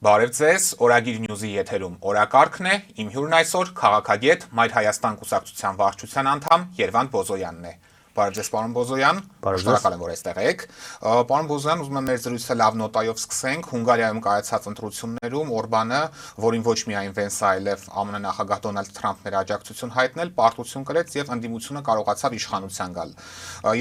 Բարև ձեզ, Օրագիր Նյուզի եթերում օրակարգն է, իմ հյուրն այսօր քաղաքագետ Մայր Հայաստան կուսակցության վարչության անդամ Երվանդ Բոզոյանն է։ Բարև ձեզ, պարոն Բոզոյան, շնորհակալ եմ, որ այստեղ եք։ Պարոն Բոզոյան, ուզում եմ մեր զրույցը լավ նոտայով սկսենք։ Հունգարիայում կայացած ընտրություններում Օրբանը, որին ոչ միայն Վենսը, այլև ԱՄՆ նախագահ Դոնալդ Թրամփն էր աջակցություն հայտնել, պարտություն կրեց եւ ընդդիմությունը կարողացավ իշխանության գալ։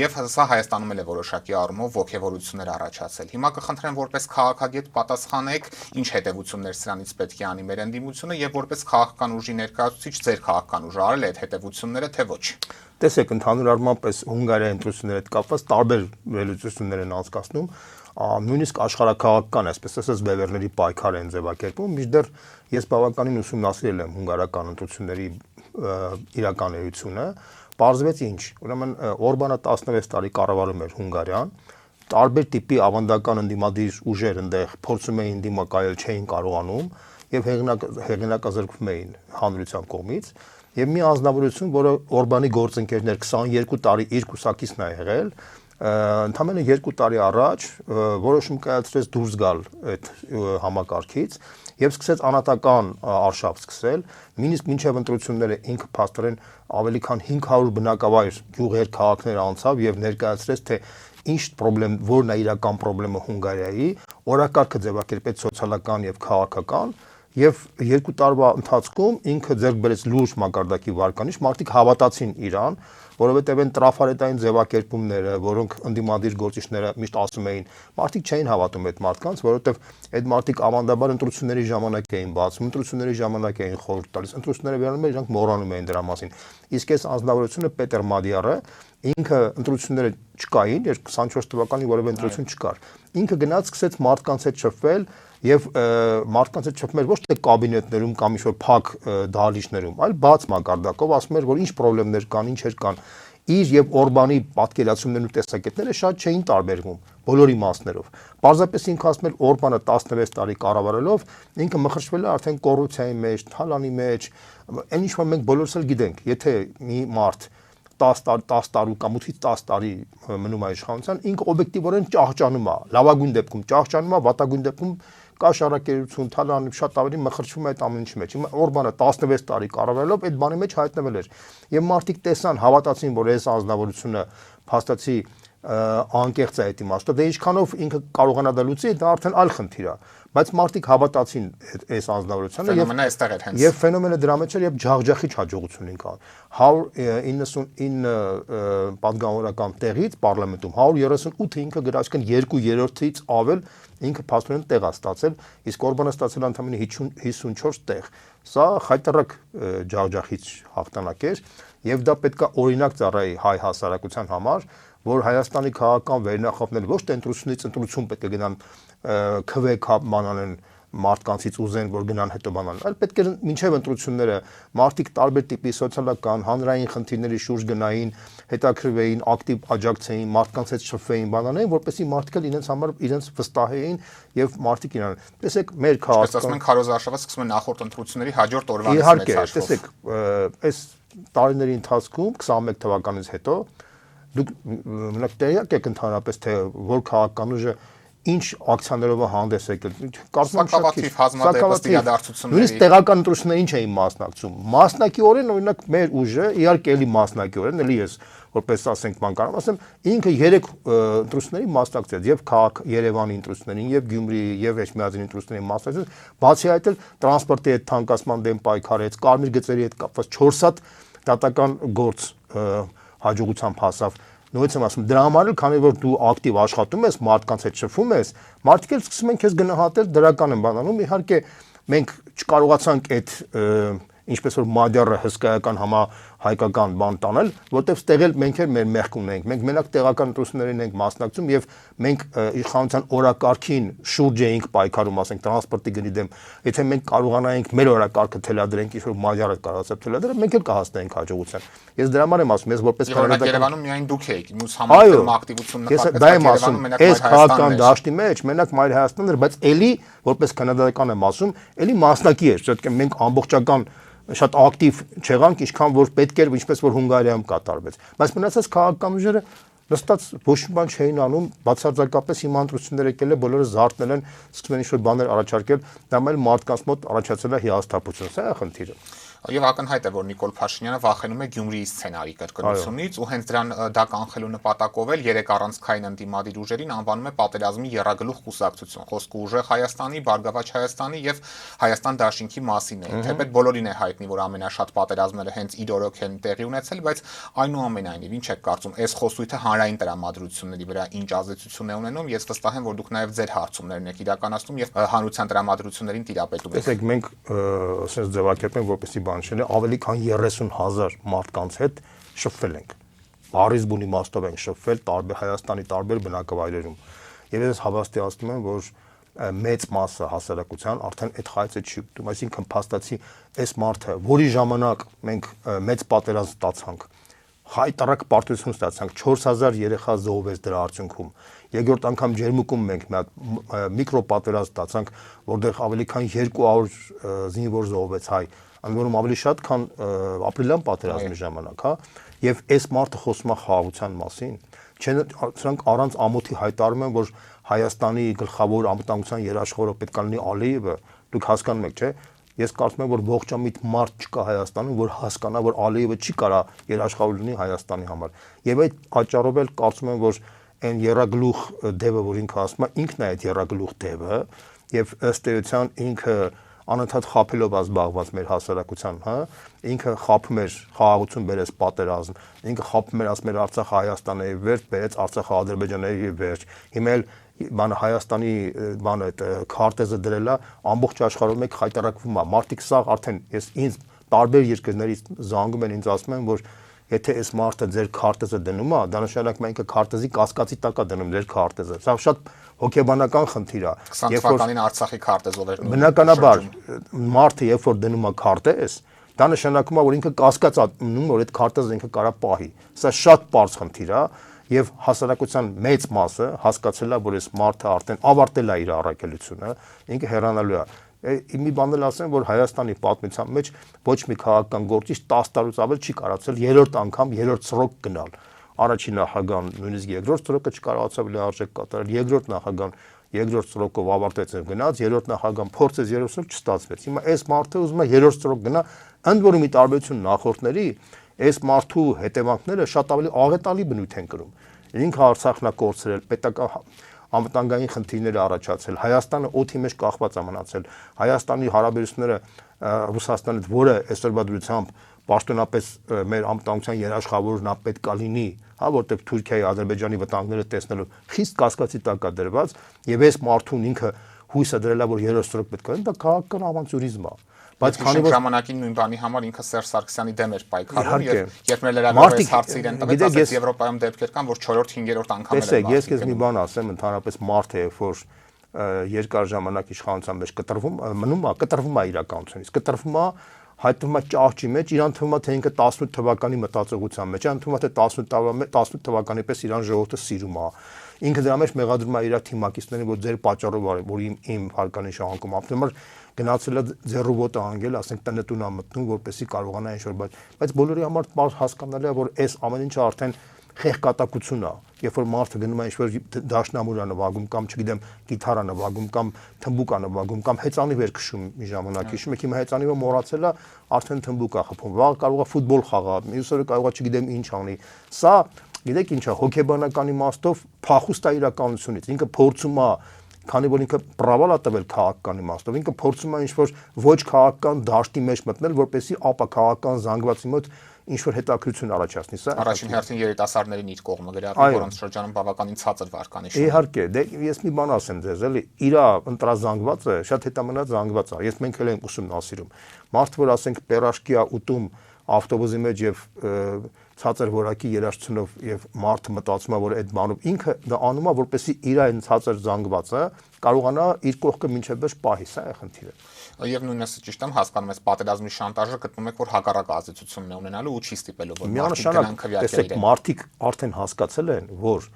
Եվ սա Հայաստանում էլ է որոշակի առումով ոգևորություններ առաջացել։ Հիմա կխնդրեմ որպես քաղաքագետ պատասխանեք, ինչ հետևություններ սրանից պետք է անի մեր ընդդիմությունը եւ որպես քաղաքական ուժի ներկայացուցիչ ձեր քաղաքական ուժը արել է այդ հետևությունները, թե ոչ։ Տեսեք, ընդհանուր առմամբ այս Հունգարիայի ընտրությունների հետ կապված տարբեր վերլուծություններ են անցկացնում, նույնիսկ աշխարհաքաղաքական, այսպես ասած, բևեռների պայքար են ձևակերպում, մինչդեռ ես բավականին ուսումնասիրել եմ հունգարական ընտրությունների իրական էությունը, պարզվեց ինչ, ուրեմն Օրբանը 16 տարի կառավարում էր Հունգարիան, տարբեր տիպի ավանդական ընդդիմադիր ուժեր այնտեղ փորձում էին դիմակայել, չէին կարողանում եւ հեղինակազրկվում էին հանրության կողմից։ Եվ մի անձնավորություն, որը Օրբանի գործընկերներ 22 տարի իր կուսակիցն է եղել, ընդամենը 2 տարի առաջ որոշում կայացրեց դուրս գալ այդ համակարգից եւ սկսեց անհատական արշավ սկսել, նույնիսկ մինչեւ ընտրությունները ինքը փաստորեն ավելի քան 500 բնակավայր գյուղեր, քաղաքներ անցավ եւ ներկայացրեց, թե ինչ պրոբլեմ, որն է իրական պրոբլեմը Հունգարիայի, օրակարգը ձևակերպեց սոցիալական եւ քաղաքական Եվ 2 տարվա ընթացքում ինքը ձեռք բերեց լուրջ մակարդակի վարկանիշ, մարդիկ հավատացին իրան, որովհետև այն տրաֆարետային ձևակերպումները, որոնք ընդդիմադիր գործիչները միշտ ասում էին, մարդիկ չէին հավատում այդ մարդկանց, որովհետև այդ մարդիկ ավանդաբար ընտրությունների ժամանակ էին բացում, ընտրությունների ժամանակ էին խորհուրդ տալիս, ընտրությունները վերանում էր, իրանք մոռանում էին դրա մասին։ Իսկ այս անձնավորությունը Պետեր Մադիարը ինքը ընտրությունները չկային, 24 թվականին որևէ ընտրություն չկար։ Ինքը գնաց սկսեց մարդկանց հետ շփվել եւ մարդկանց հետ շփվել ոչ թե կաբինետներում կամ ինչ-որ փակ դահլիճներում, այլ բաց մակարդակով, ասում էր, որ ինչ խնդիրներ կան, ինչեր կան։ Իր եւ Օրբանի պատկերացումներն ու տեսակետները շատ չէին տարբերվում բոլոր իմաստներով։ Պարզապես ինքը ասում էր Օրբանը 16 տարի կառավարելով ինքը մխրճվել է արդեն կոռուպցիայի մեջ, թալանի մեջ, այն ինչ որ մենք բոլորս էլ գիտենք, եթե մի մարդ 10 տարի կամ 8-ից 10 տարի մնում է իշխանության, ինքը օբյեկտիվորեն ճահճանում է, լավագույն դեպքում ճահճանում է, վատագույն դեպքում կա շարակերություն, թալանի շատ ավելի մխրճվում է այդ ամեն ինչի մեջ։ Հիմա Օրբանը 16 տարի կառավարելով այդ բանի մեջ հայտնվել էր։ Եվ մարդիկ տեսան, հավատացին, որ այս անձնավորությունը փաստացի անկեղծ է այդ իմաստով, դե ինչքանով ինքը կարողանա դա լուծի, դա արդեն այլ խնդիր է, բայց մարդիկ հավատացին այս անձնավորությանը եւ ֆենոմենը դրա մեջ էր եւ ջախջախիչ հաջողություն ինքան 199 պատգամավորական տեղից պարլամենտում 138-ը ինքը գրած կան 2/3-ից ավել ինքը փաստորեն տեղ է ստացել, իսկ Օրբանը ստացել ընդամենը 54 տեղ։ Սա խայտարակ ջախջախիչ հաղթանակ էր եւ դա պետքա օրինակ ծառայի հայ հասարակության համար, որ Հայաստանի քաղաքական վերնախավները ոչ թե ընտրությունից ընտրություն պետք է գնան քվեք բանանեն մարդկանցից ուզեն, որ գնան հետո բանան, այլ պետք է մինչև ընտրությունները մարդիկ տարբեր տիպի սոցիալական, հանրային խնդիրների շուրջ գնային, հետաքրվեին, ակտիվ աջակցեին, մարդկանց հետ շփվեին, բանանային, որպեսզի մարդիկ էլ իրենց համար իրենց վստահեին եւ մարդիկ իրան։ Տեսեք, մեր քաղաքական ասում են քարոզարշավը սկսում է նախորդ ընտրությունների հաջորդ օրվանից մեծ հաշվով։ Տեսեք, այս տարիների ընթացքում 21 թվականից հետո դուք մենակ տեղյակ եք ընդհանրապես թե որ քաղաքական ուժը ինչ ակցիաներով հանդես եկել, կարծում եմ շատ քիչ հազմատեպս իրադարձությունների։ Նույնիսկ տեղական ընտրություններին չէին մասնակցում։ Մասնակիորեն օրինակ մեր ուժը իհարկե էլի մասնակիորեն, էլի ես որպես ասենք բան կարող ասեմ, ինքը 3 ընտրությունների մասնակցեց եւ քաղաք Երևանի ընտրություններին եւ Գյումրիի եւ Էջմիածնի ընտրություններին մասնակցեց, բացի այդ էլ տրանսպորտի հետ թանկացման դեմ պայքարեց, կարմիր գծերի հետ կապված 4 հատ դատական գործ հաջողությամբ հասավ։ Նույնիսկ եմ ասում, դրա համար էլ քանի որ դու ակտիվ աշխատում ես, մարդկանց հետ շփվում ես, մարդիկ էլ սկսում են քեզ գնահատել դրական են բանանում, իհարկե մենք չկարողացանք այդ ինչպես որ Մադիարը հսկայական համահայկական բան տանել, որտեղ ստեղ էլ մենք էլ մեր մեղք ունենք, մենք մենակ տեղական ընտրություններին ենք մասնակցում եւ մենք իշխանության օրակարգին շուրջ էինք պայքարում, ասենք տրանսպորտի գնի դեմ, եթե մենք կարողանայինք մեր օրակարգը թելադրենք, ինչ որ Մադիարը կարողացավ թելադրել, մենք էլ կհասնենք հաջողության։ Ես դրա համար եմ ասում, ես որպես քննադատական Երևանում միայն դուք եք, մյուս համակարգում ակտիվություն նկատեցիք Երևանում, մենակ այս քաղաքական դաշտի մեջ մենակ Մայր Հայաստանն էր, բայց էլի որպես քննադատական եմ ասում, էլի մասնակի էր, չէ՞ մենք ամբողջական շատ ակտիվ չեղանք, ինչքան որ պետք էր, ինչպես որ Հունգարիայում կատարվեց։ Բայց մնացած քաղաքական ուժերը նստած ոչ մի բան չէին անում, բացարձակապես հիմա ընտրություններ եկել է, բոլորը զարթնել են, սկսում են ինչ-որ բաներ առաջարկել, դա էլ մարդկանց մոտ առաջացել է հիասթափություն, սա է խնդիրը։ Եվ ակնհայտ է, որ Նիկոլ Փաշինյանը վախենում է Գյումրիի սցենարի կրկնությունից ու հենց դրան դա կանխելու նպատակով էլ 3 առանցքային ընդդիմադիր ուժերին անվանում է պատերազմի եռագլուխ կուսակցություն։ Խոսքը ուժեղ Հայաստանի, Բարգավաճ Հայաստանի եւ Հայաստան Դաշինքի մասին է։ Թեպետ բոլորին է հայտնի, որ ամենաշատ պատերազմները հենց իր օրոք են տեղի ունեցել, բայց այնուամենայնիվ ինչ եք կարծում, այս խոսույթը հանրային տրամադրությունների վրա ինչ ազդեցություն է ունենում։ Ես վստահ եմ, որ դուք նաեւ ձեր հարցումներն եք իրականացնում եւ հանրության տրամադրություններին տիրապետում եք։ Տեսեք, մենք ասես ձևակերպենք, որպեսզի բանջել է ավելի քան 30,000 մարդկանց հետ շփվել ենք։ Բարիզ բունի իմաստով ենք շփվել տարբեր Հայաստանի տարբեր բնակավայրերում։ Եվ ես հավաստիացնում եմ, որ մեծ մասը հասարակության արդեն այդ խայծը չի ուտում, այսինքն փաստացի այս մարդը, որի ժամանակ մենք մեծ պատերազմ ստացանք, հայտարարակ պարտություն ստացանք, 4000 երեխա զոհվեց դրա արդյունքում։ Երկրորդ անգամ Ջերմուկում մենք մի հատ միկրո պատերազմ ստացանք, որտեղ ավելի քան 200 զինվոր զոհվեց հայ, ընդ որում ավելի շատ, քան ապրիլյան պատերազմի ժամանակ, հա, եւ այս մարդը խոսում է խաղաղության մասին։ Սրանք առանց ամոթի հայտարարում են, որ Հայաստանի գլխավոր անվտանգության երաշխավորը պետք է լինի Ալիևը, դուք հասկանում եք, չէ՞։ Ես կարծում եմ, որ ողջամիտ մարդ չկա Հայաստանում, որ հասկանա, որ Ալիևը չի կարա երաշխավոր լինի Հայաստանի համար։ Եվ այդ պատճառով էլ կարծում եմ, որ այն երագլուխ դևը, որ ինքը ասում է, ինքն է այդ երագլուխ դևը, եւ ըստ էության ինքը անընդհատ խափելով զբաղված մեր հասարակության, հա, ինքը խափում էր խաղաղություն բերեց պատերազմ, ինքը խափում էր ասում էր Արցախը Հայաստանի վերջ, բերեց Արցախը Ադրբեջանի վերջ։ Հիմա էլ բանը Հայաստանի բանը այդ քարտեզը դրել է, ամբողջ աշխարհում մեկ խայտարակվում է։ Մարտիկ սա արդեն ինձ տարբեր երկրներից զանգում են, ինձ ասում են, որ եթե այս մարդը ձեր քարտեզը դնում է, դա նշանակում է ինքը քարտեզի կասկածի տակ է դնում ձեր քարտեզը։ Սա շատ հոգեբանական խնդիր է։ 20 թվականին Արցախի քարտեզով էր։ Բնականաբար մարդը երբ որ դնում է քարտեզ, դա նշանակում է, որ ինքը կասկած է ունում, որ այդ քարտեզը ինքը կարա պահի։ Սա շատ པարզ խնդիր է եւ հասարակության մեծ մասը հասկացել է, որ այս մարդը արդեն ավարտել է իր առաքելությունը, ինքը հեռանալու է։ Մի բան էլ ասեմ, որ Հայաստանի պատմության մեջ ոչ մի քաղաքական գործիչ 10 տարուց ավել չի կարողացել երրորդ անգամ երրորդ սրոկ գնալ։ Առաջին նախագահան նույնիսկ երկրորդ սրոկը չկարողացավ լիարժեք կատարել, երկրորդ նախագահան երկրորդ սրոկով ավարտեց եւ գնաց, երրորդ նախագահան փորձեց երրորդ սրոկ չստացվեց։ Հիմա այս մարդը ուզում է երրորդ սրոկ գնա, ընդ որում ի տարբերություն նախորդների, այս մարդու հետևանքները շատ ավելի աղետալի բնույթ են կրում։ Ինքը Արցախն է կորցրել, պետական անվտանգային խնդիրներ առաջացել, Հայաստանը օդի մեջ կախված է մնացել, Հայաստանի հարաբերությունները Ռուսաստանի հետ, որը այսօրվա դրությամբ պաշտոնապես մեր անվտանգության երաշխավորն է պետք է լինի, հա, որտեղ Թուրքիայի, Ադրբեջանի վտանգները տեսնելու խիստ կասկածի տակ է դրված, եւ այս մարդուն ինքը հույսը դրել է, որ երրորդ սրոկ պետք է լինի, դա քաղաքական ավանտյուրիզմ է։ Բայց քանի որ ժամանակին նույն բանի համար ինքը Սերժ Սարգսյանի դեմ էր պայքարում եւ երբ մեր լրագրողը հարցը իրեն տվեց, ասեց Եվրոպայում դեպքեր կան, որ 4-րդ, 5-րդ անգամ էլ տեսեք, ես քեզ մի բան ասեմ, ընդհանրապես մարդը երբ որ երկար ժամանակ իշխանության մեջ կտրվում է իրականությունից, կտրվում է, հայտնվում է ճահճի մեջ, իրան թվում է թե ինքը 18 թվականի մտածողության մեջ, իրան թվում է թե 18 թվականի պես իրան ժողովուրդը սիրում է։ Ինքը դրա մեջ մեղադրում է իր թիմակիցներին, որ ձեր պատճառով որ իմ հարկանի շահանկում ապրում եմ, գնացել է ձեռու ոտը անգել, ասենք տնը տուն է մտնում, որպեսզի կարողանա ինչ-որ բայց բոլորի համար հասկանալի է, որ այս ամեն ինչը արդեն խեղկատակություն է, երբ որ մարդը գնում է ինչ-որ դաշնամուր է նվագում կամ չգիտեմ գիտար է նվագում կամ թմբուկ է նվագում կամ հեծանիվ էր քշում մի ժամանակ, հիշում եք, հիմա հեծանիվը մոռացել է, արդեն թմբուկ է խփում, վաղ կարող է ֆուտբոլ խաղա, մյուս օրը կարող է չգիտեմ ինչ անի։ Սա գիտեք ինչ է, հոգեբանական իմաստով փախուստ է իրականությունից, ինքը փորձում է, քանի որ ինքը պրավալ է տվել քաղաքական իմաստով, ինքը փորձում է ինչ-որ ոչ քաղաքական դաշտի մեջ մտնել, որպեսզի ապա քաղաքական զանգվածի մոտ ինչ-որ հետաքրություն առաջացնի, սա առաջին հերթին երիտասարդներին իր կողմը գրավում, որոնց շրջանում բավականին ցածր վարկանիշ է։ Իհարկե, դե ես մի բան ասեմ ձեզ, էլի, իրա ընտրազանգվածը շատ հետամնաց զանգված է։ Ես մենք էլ ենք ուսումնասիրում։ Մարդ որ ասենք պերաշկի է ուտում ավտոբուսի մեջ եւ ցածր որակի երաշխությունով եւ մարդը մտածում է, որ այդ բանով ինքը դա անում է, որպեսզի իր այն ցածր զանգվածը կարողանա իր կողքը մինչև վերջ պահի, սա է խնդիրը։ Եվ նույնիսկ ճիշտ եմ հասկանում, այս պատերազմի շանտաժը գտնում եք, որ հակառակ ազդեցությունն է ունենալու ու չի ստիպելու, որ մարդիկ գնան քվեարկել իրեն։ Մարդիկ արդեն հասկացել են, որ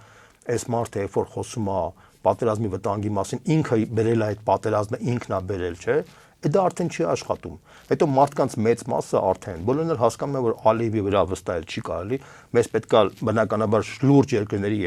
այս մարդը երբ որ խոսում է պատերազմի վտանգի մասին, ինքը բերել է այդ պատերազմը, ինքն է բերել, չէ՞։ դա արդեն չի աշխատում։ Հետո մարդկանց մեծ մասը արդեն բոլորն էլ հասկանում են, որ Ալիևի վրա վստահել չի կարելի, մեզ պետք է բնականաբար լուրջ երկրների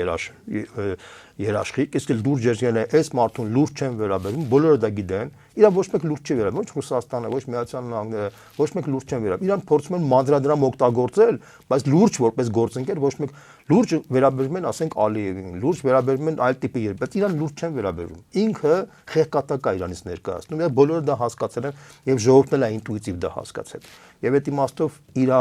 երաշխիք, իսկ լուրջ երկրները այս մարդուն լուրջ չեն վերաբերում, բոլորը դա գիտեն, իրան ոչ մեկ լուրջ չի վերաբերում, ոչ Ռուսաստանը, ոչ Միացյալ Նահանգները, ոչ մեկ լուրջ չեն վերաբերում։ Իրան փորձում են մանրադրամ օգտագործել, բայց լուրջ որպես գործընկեր ոչ մեկ լուրջ վերաբերում են, ասենք Ալիևին, լուրջ վերաբերում են այլ տիպի երբ, բայց իրան լուրջ չեն վերաբերում։ Ինքը խեղկատակ է Իրանից ներկայացնում, եւ բոլորը դա հասկացել են եւ ժողովուրդն էլ է ինտուիտիվ դա հասկացել։ Եվ այդ իմաստով իր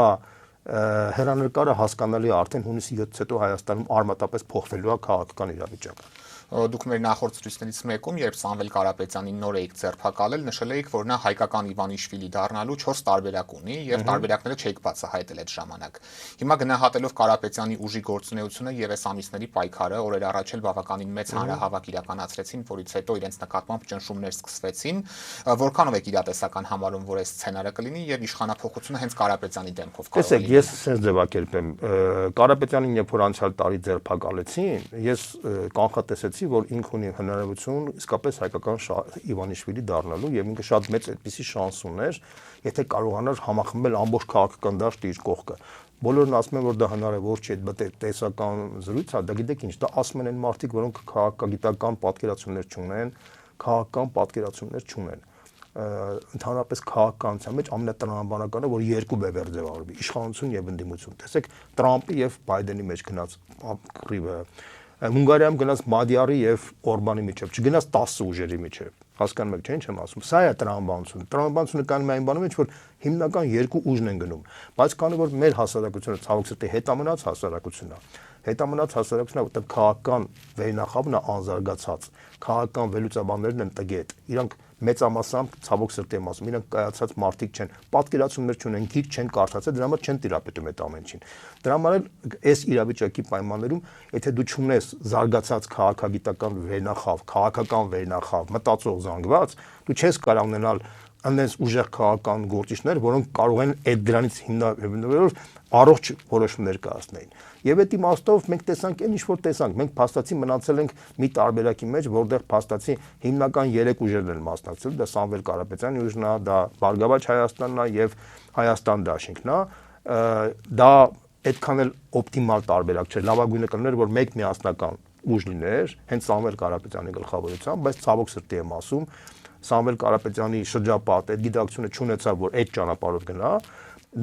հերանեկարը հասկանալի է արդեն հունիսի 7-ից հետո Հայաստանում արմատապես փոխվելու է քաղաքական իրավիճակը։ Դուք մեր նախորդ զրույցներից մեկում, երբ Սամվել Կարապետյանին նոր էիք ձերբակալել, նշել էիք, որ նա հայկական Իվանիշվիլի դառնալու 4 տարբերակ ունի եւ տարբերակները չէիք բացահայտել այդ ժամանակ։ Հիմա գնահատելով Կարապետյանի ուժի գործունեությունը եւ այս ամիսների պայքարը, օրեր առաջ էլ բավականին մեծ հանրահավաք իրականացրեցին, որից հետո իրենց նկատմամբ ճնշումներ սկսվեցին, որքանով եք իրատեսական համարում, որ այս սցենարը կլինի եւ իշխանափոխությունը հենց Կարապետյանի դեմքով կարող է լինել։ Տեսեք, ես sense ձևակերպեմ, Կարապետյանին երբ որ անցյալ տարի ձերբակալեցին, ես կանխատեսեցի, որ ինքը ունի հնարավորություն իսկապես հայկական Իվանիշվիլի դառնալու եւ ինքը շատ մեծ այդպիսի շանս ուներ, եթե կարողանար համախմբել ամբողջ քաղաքական դաշտը իր կողքը։ Բոլորն ասում են, որ դա հնարավոր չէ, դա տեսական զրույց է, դա գիտեք ինչ, դա ասում են այն մարդիկ, որոնք քաղաքագիտական պատկերացումներ չունեն, քաղաքական պատկերացումներ չունեն։ Ընդհանրապես քաղաքականության մեջ ամենատրամաբանականը, որ երկու բևեռ ձևավորվի, իշխանություն եւ ընդդիմություն։ Տեսեք, Տրամպի եւ Բայդենի մեջ գնաց կռիվը, Հունգարիայում գնաց Մադիարի եւ Օրբանի միջեւ, չգնաց 10 ուժերի միջեւ։ Հասկանում եք, չէ՞, ինչ եմ ասում։ Սա է տրամաբանությունը։ Տրամաբանությունը կանում է այն բանում, որ հիմնական երկու ուժն են գնում։ Բայց քանի որ մեր հասարակությունը ցավոք սրտի հետամնաց հասարակությունն է, հետամնաց հասարակությունն է, որտեղ քաղաքական վերնախավն է անզարգացած, քաղաքական վերլուծաբաններն են տգետ, իրանք մեծամասամբ ցավոք սրտի եմ ասում, իրանք կայացած մարդիկ չեն, պատկերացումներ չունեն, գիրք չեն կարդացել, դրա համար չեն տիրապետում այդ ամեն ինչին։ Դրա համար էլ այս իրավիճակի պայմաններում, եթե դու չունես զարգացած քաղաքագիտական վերնախավ, քաղաքական վերնախավ, մտածող զանգված, դու չես կարող ունենալ այնպես ուժեղ քաղաքական գործիչներ, որոնք կարող են այդ դրանից հիմնավորելով առողջ որոշումներ կայացնեին։ Եվ այդ իմաստով մենք տեսանք այն ինչ որ տեսանք, մենք փաստացի մնացել ենք մի տարբերակի մեջ, որտեղ փաստացի հիմնական 3 ուժերն են մասնակցել, դա Սամվել Կարապետյանի ուժն է, դա Բարգավաճ Հայաստանն է եւ Հայաստան Դաշինքն է, դա այդքան էլ օպտիմալ տարբերակ չէ, լավագույնը կլիներ, որ մեկ միասնական ուժ լիներ, հենց Սամվել Կարապետյանի գլխավորությամբ, բայց ցավոք սրտի եմ ասում, Սամվել Կարապետյանի շրջապատը այդ գիտակցությունը չունեցավ, որ այդ ճանապարհով գնա,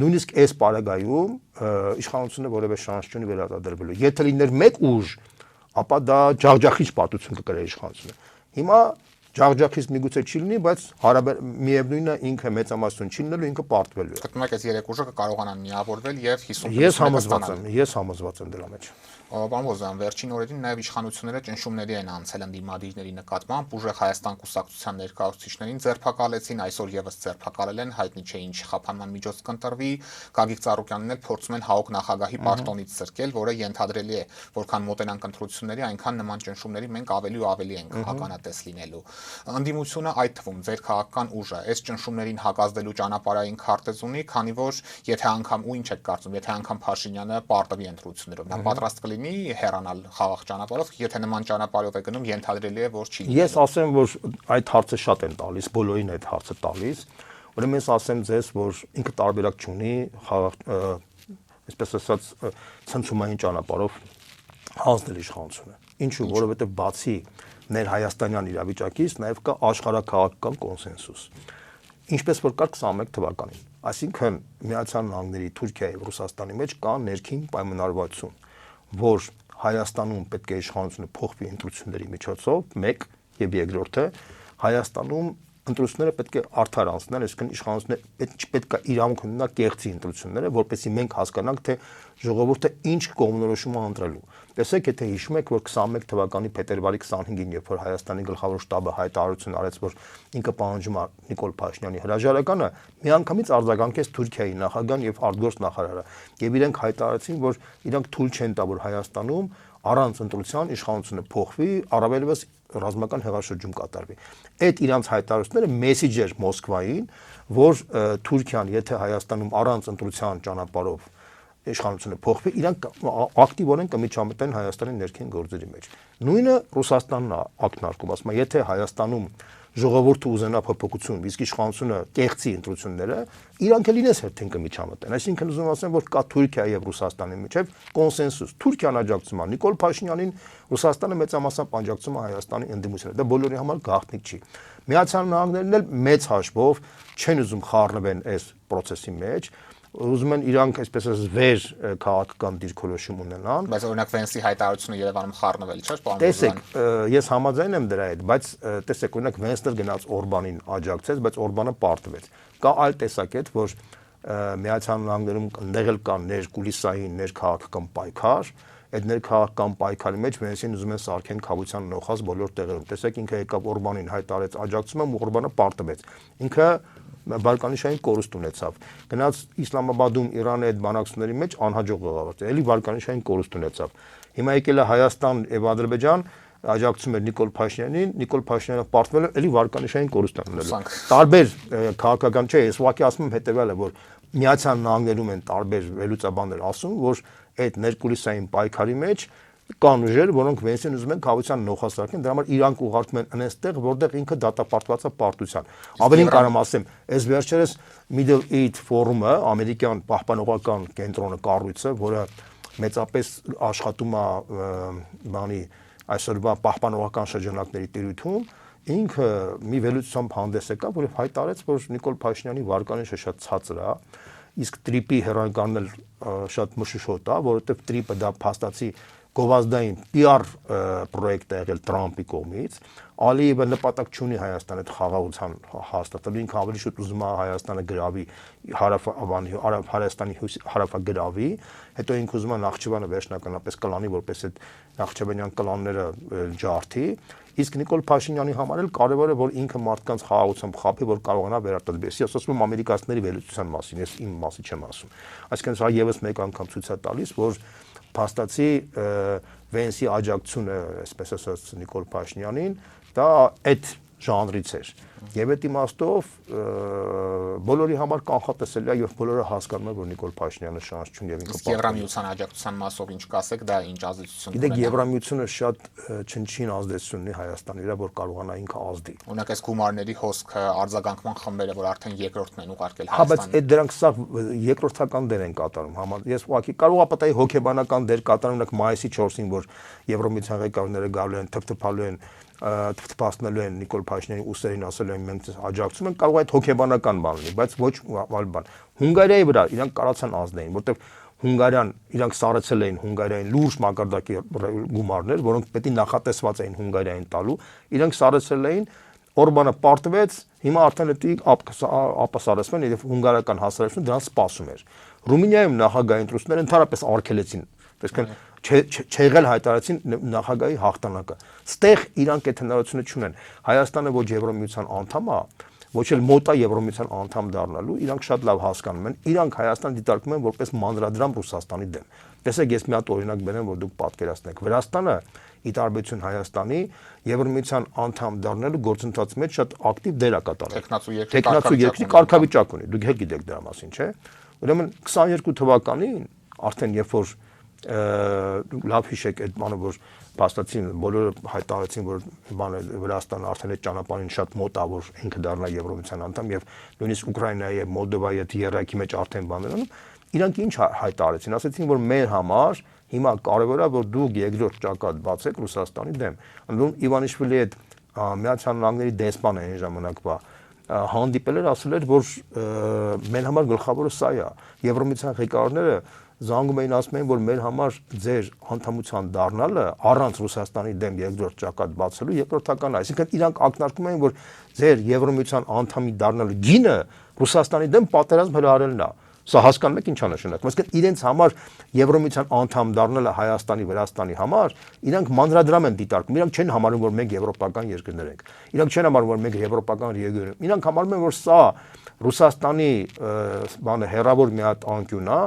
նույնիսկ այս պարագայում իշխանությունը որևէ շանս չունի վերարտադրվելու։ Եթե լիներ մեկ ուժ, ապա դա ջախջախիչ պատություն կկրեր իշխանությունը։ Հիմա ջախջախից միգուցե չի լինի, բայց միևնույնն է ինքը մեծամասնություն չի լինելու, ինքը պարտվելու է։ Գտնում եք, այս 3 ուժը կարողանան միավորվել եւ 50%. Ես համոզված եմ դրա մեջ։ Պարոն Բոզոյան, վերջին օրերին նաև իշխանությունները ճնշումների են անցել ընդդիմադիրների նկատմամբ, ուժեղ Հայաստան կուսակցության ներկայացուցիչներին ձերբակալեցին, այսօր եւս ձերբակալել են, հայտնի չէ ինչ խափանման միջոց կընտրվի, Գագիկ Ծառուկյանին էլ փորձում են ՀԱՕԿ նախագահի պաշտոնից զրկել, որը ենթադրելի է, որքան մոտենանք ընտրությունների, այնքան նման ճնշումների մենք ավելի ու ավելի ենք ականատես լինելու։ Ընդդիմությունը, այդ թվում ձեր քաղաքական ուժը, այս ճնշումներին հակազդելու ճանապարհային քարտեզ ունի, քանի որ եթե անգամ ու ինչ եք կարծում, եթե անգամ Փաշինյանը պարտվի ընտրություններով, նա պատրաստ կլինի հեռանալ խաղաղ ճանապարհով, եթե նման ճանապարհով է գնում, ենթադրելի է, որ չի լինելու։ Ես ասեմ, որ այդ հարցը շատ են տալիս, բոլորին այդ հարցը տալիս։ Ուրեմն ես ասեմ ձեզ, որ ինքը տարբերակ չունի այսպես ասած ցնցումային ճանապարհով հանձնել իշխանությունը։ Ինչու՞, որովհետև բացի ներհայաստանյան իրավիճակից նաև կա աշխարհաքաղաքական կոնսենսուս։ Ինչպես որ կար 21 թվականին, այսինքն Միացյալ Նահանգների, Թուրքիայի, Ռուսաստանի մեջ կա ներքին պայմանավորվածություն, որ Հայաստանում պետք է իշխանությունը փոխվի ընտրությունների միջոցով, 1 եւ երկրորդը Հայաստանում ընտրությունները պետք է արդար անցնել, այսինքն իշխանությունը պետք է իրավունք ունենա կեղծի ընտրությունները, որպեսզի մենք հասկանանք, թե ժողովուրդը ինչ կողմնորոշում է ընտրելու։ Տեսեք, եթե հիշում եք, որ 21 թվականի փետրվարի 25-ին, երբ որ Հայաստանի գլխավոր շտաբը հայտարարություն արեց, որ ինքը պահանջում է Նիկոլ Փաշինյանի հրաժարականը, միանգամից արձագանքեց Թուրքիայի նախագահան եւ արտգործ նախարարը, եւ իրենք հայտարարեցին, որ իրանք թույլ չեն տա, որ Հայաստանում առանց ընտրության իշխանությունը փոխվի, առավելևս ռազմական հեղաշրջում կատարվի։ Այդ իրանց հայտարարությունները մեսիջ էր Մոսկվային, որ Թուրքիան, եթե Հայաստանում առանց ընտրության ճանապարհով իշխանությունը փոխվի, իրանք ակտիվորեն կմիջամտեն Հայաստանի ներքին գործերի մեջ։ Նույնը Ռուսաստանն է ակնարկում, ասում է, եթե Հայաստանում ժողովուրդը ուզենա փոփոխություն, իսկ իշխանությունը կեղծի ընտրությունները, իրանք էլ իրենց հերթին կմիջամտեն։ Այսինքն ուզում ասեմ, որ կա Թուրքիայի եւ Ռուսաստանի միջեւ կոնսենսուս։ Թուրքիան աջակցում է Նիկոլ Փաշինյանին, Ռուսաստանը մեծամասամբ աջակցում է Հայաստանի ընդդիմությանը։ Դա բոլորի համար գաղտնիք չի։ Միացյալ Նահանգներն էլ մեծ հաշվով չեն ուզում խառնվեն այս process-ի մեջ, ուզում են իրանք այսպես ասած վեր քաղաքական դիրքորոշում ունենան։ Բայց օրինակ Վենսի հայտարարությունը Երևանում խառնվել չէ՞, պարոն Բոզոյան։ Տեսեք, ես համաձայն եմ դրա հետ, բայց տեսեք, օրինակ Վենսը գնաց Օրբանին աջակցեց, բայց Օրբանը պարտվեց։ Կա այլ տեսակետ, որ Միացյալ Նահանգներում այնտեղ էլ կան ներկուլիսային ներքաղաքական պայքար, այդ ներքաղաքական պայքարի մեջ Վենսին ուզում են սարքեն խավության նոխած բոլոր տեղերում։ Տեսեք, ինքը եկավ Օրբանին հայտարարեց աջակցում եմ, Օրբանը պարտվեց։ Ինքը վարկանիշային կորուստ ունեցավ։ Գնաց Իսլամաբադում Իրանի այդ բանակցությունների մեջ անհաջող եղավ, էլի վարկանիշային կորուստ ունեցավ։ Հիմա եկել է Հայաստան եւ Ադրբեջան, աջակցում էր Նիկոլ Փաշինյանին, Նիկոլ Փաշինյանը պարտվել է, էլի վարկանիշային կորուստ ունեցել։ Տարբեր քաղաքական չէ, ես ուղղակի ասում եմ հետեւյալը, որ Միացյալ Նահանգներում են տարբեր վերլուծաբաններ ասում, որ այդ ներկուլիսային պայքարի մեջ կան ուժեր, որոնք Վենսին ուզում են խավության նոխասարքեն, դրա համար իրանք ուղարկում են այնտեղ, որտեղ ինքը դատապարտված է պարտության։ Ավելին կարամ ասեմ, այս վերջերս Middle East Forum-ը, ամերիկյան պահպանողական կենտրոնը կառույցը, որը մեծապես աշխատում է բանի այսօրվա պահպանողական շրջանակների տիրույթում, ինքը մի վերլուծությամբ հանդես եկավ, որը հայտարարեց, որ Նիկոլ Փաշինյանի վարկանիշը շատ ցածր է, իսկ տրիպի հեռանկարն էլ շատ մշուշոտ է, որովհետև տրիպը դա փաստացի գովազդային PR պրոյեկտ է եղել Տրամպի կողմից, Ալիևը նպատակ չունի Հայաստան այդ խաղաղության հաստատելու, ինքը ավելի շուտ ուզում է Հայաստանը գրավի, Հայաստանի հարավագրավի, հետո ինքը ուզում է Նախճիվանը վերջնականապես կլանի, որպես այդ Նախճեվանյան կլանները ջարդի, իսկ Նիկոլ Փաշինյանի համար էլ կարևոր է, որ ինքը մարդկանց խաղաղությամբ խաբի, որ կարողանա վերարտադրել։ Ես ասում եմ ամերիկացիների վերլուծության մասին, ես իմ մասի չեմ ասում։ Այսինքն սա եւս մեկ անգամ ցույց է տալիս, որ փաստացի Վենսի աջակցությունը, այսպես ասած Նիկոլ Փաշինյանին, դա այդ ժանրից էր։ Եվ այդ իմաստով բոլորի համար կանխատեսելի է եւ բոլորը հասկանում են, որ Նիկոլ Փաշինյանը շանս չունի եւ ինքը Եվրամիության աջակցության մասով ինչ կասեք, դա ինչ ազդեցություն ունի։ Գիտեք, Եվրամիությունը շատ չնչին ազդեցություն ունի Հայաստանի վրա, որ կարողանա ինքը ազդի։ Օրինակ այս գումարների հոսքը, արձագանքման խմբերը, որ արդեն երկրորդն են ուղարկել Հայաստան։ Հա, բայց այդ դրանք սա երկրորդական դեր են կատարում։ Ես ուղղակի կարող եմ պատահի հոգեբանական դեր կատարում, օրինակ մայիսի 4-ին, որ Եվրոմիության ղեկավարները գալու են, թփթփալու են թփթփացնելու են Նիկոլ Փաշինյանի ուսերին, ասելու են մենք աջակցում ենք, կարող է այդ հոգեբանական բան լինի, բայց ոչ այլ բան։ Հունգարիայի վրա իրանք կարացան ազդեին, որտեղ Հունգարիան իրանք սարեցել էին Հունգարիային լուրջ մակարդակի գումարներ, որոնք պետք է նախատեսված էին Հունգարիային տալու, իրանք սարեցել էին, Օրբանը պարտվեց, հիմա արդեն դա ապասարեցվեն եւ հունգարական հասարակությունը դրանց սպասում էր։ Ռումինիայում նախագահի ընտրությունները ընդհանրապես արգելեցին, այսինքն չեղել հայտարարեցին նախագահի հաղթանակը։ Ստեղ իրանք այդ հնարավորությունը չունեն։ Հայաստանը ոչ Եվրոմիության անդամ է, ոչ էլ մոտ է Եվրոմիության անդամ դառնալու, իրանք շատ լավ հասկանում են, իրանք Հայաստան դիտարկում են որպես մանրադրամ Ռուսաստանի դեմ։ Տեսեք, ես մի հատ օրինակ բերեմ, որ դուք պատկերացնեք։ Վրաստանը ի տարբերություն Հայաստանի Եվրոմիության անդամ դառնալու գործընթացի մեջ շատ ակտիվ դեր է կատարել։ Տեխնացու երկրի կարգավիճակ ունի, դուք գիտեք դրա մասին, չէ՞։ Ուրեմն 22 թվականին արդեն երբ որ լավ հիշեք այդ բանը, որ փաստացին բոլորը հայտարարեցին, որ բանը Վրաստանը արդեն այդ ճանապարհին շատ մոտ է, որ ինքը դառնա Եվրոմիության անդամ եւ նույնիսկ Ուկրաինայի եւ Մոլդովայի հետ երակի մեջ արդեն բաներ անում, իրանք ինչ հայտարարեցին, ասացին, որ մեր համար հիմա կարևոր է, որ դուք երկրորդ ճակատ բացեք Ռուսաստանի դեմ։ Անդուն Իվանիշվիլի հետ Միացյալ Նահանգների դեսպանը այն ժամանակվա հանդիպել էր, ասել էր, որ մեր համար գլխավորը սա է։ Եվրոմիության ղեկավարները զանգում էին, ասում էին, որ մեր համար ձեր անդամության դառնալը առանց Ռուսաստանի դեմ երկրորդ ճակատ բացելու երկրորդական է։ Այսինքն իրանք ակնարկում էին, որ ձեր Եվրոմիության անդամի դառնալու գինը Ռուսաստանի դեմ պատերազմ հրահարելն է։ Սա հասկանում եք ինչ է նշանակում։ Այսինքն իրենց համար Եվրոմիության անդամ դառնալը Հայաստանի, Վրաստանի համար իրանք մանրադրամ են դիտարկում։ Իրանք չեն համարում, որ մենք եվրոպական երկրներ ենք։ Իրանք չեն համարում, որ մենք եվրոպական երկրներ ենք։ Իրանք համարում են, որ սա Ռուսաստանի բանը հերավոր մի հատ անկյուն է,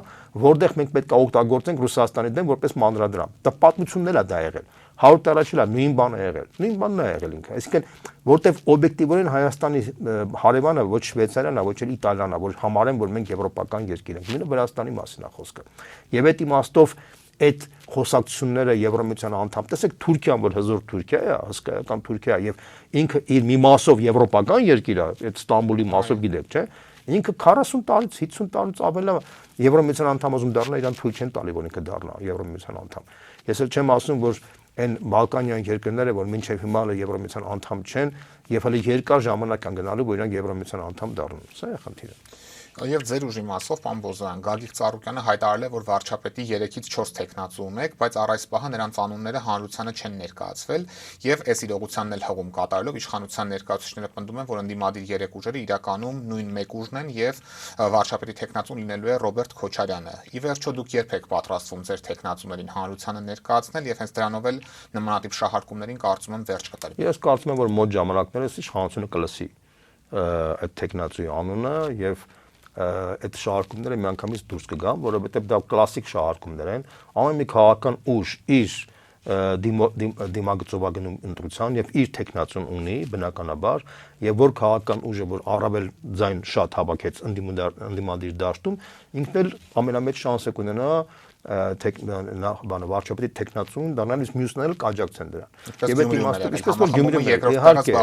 որտեղ մենք պետք է օգտագործենք Ռուսաստանի դեմ որպես մանրադրամ։ Դա պատմությունն է դա եղել։ 100 տարի առաջ էլ նույն բանը եղել։ Նույն բանն է եղել ինքը։ Այսինքն, որտեվ օբյեկտիվորեն Հայաստանի հարևանը ոչ Շվեյցարիան է, ոչ էլ Իտալիան է, որ համարեն, որ մենք եվրոպական երկիր ենք։ Նույնը Վրաստանի մասին է խոսքը։ Եվ այդ իմաստով այդ խոսակցությունները Եվրամիության անդամ, տեսեք Թուրքիան, որ հզոր Թուրքիա է, հսկայական Թուրքիա եւ ինքը իր մի մասով եվրոպական երկիր է, այդ Ստամբուլի մասով գիտեք, չէ՞։ Ինքը 40 տարուց 50 տարուց ավելի Եվրամիության անդամազում դառնա, իրան թույլ չեն տալի, որ ինքը դառնա Եվրամիության անդամ։ Ես էլ չեմ ասում, որ այն Բալկանյան երկրները, որ մինչև հիմա Եվրամիության անդամ չեն, եւ հələ երկար ժամանակ կան գնալու, որ իրանք Եվրամիության անդամ դառնան։ Սա է խնդիրը։ Եվ ձեր ուժի մասով, պարոն Բոզոյան, Գագիկ Ծառուկյանը հայտարարել է, որ վարչապետի 3-ից 4 տեխնացու ունեք, բայց առ այս պահը նրանց անունները հանրությանը չեն ներկայացվել, եւ այս իրողությանն էլ հղում կատարելով իշխանության ներկայացուցիչները պնդում են, որ ընդդիմադիր 3 ուժերը իրականում նույն մեկ ուժն են եւ վարչապետի տեխնացուն լինելու է Ռոբերտ Քոչարյանը։ Ի վերջո դուք երբ եք պատրաստվում ձեր տեխնացուներին հանրությանը ներկայացնել եւ հենց դրանով էլ նմանատիպ շահարկումներին կարծում եմ վերջ կտրվի։ Ես կարծում եմ, որ մոտ ժամանակներս իշխանությունը կլսի այդ տեխնացուի անունը եւ այդ շահարկումները միանգամից դուրս կգան, որովհետեւ դա կլասիկ շահարկումներ են։ Ամեն մի քաղաքական ուժ իր դիմագծովագնում ընտրության եւ իր տեխնացուն ունի բնականաբար, եւ որ քաղաքական ուժը որ առավել ձայն շատ հավաքեց ընդդիմադիր դաշտում, ինքն էլ ամենամեծ շանսը կունենա վարչապետի տեխնացուն դառնալիս մյուսները կաջակցեն դրան։ Եվ այդ իմաստով ինչպես որ Գյումրիում իհարկե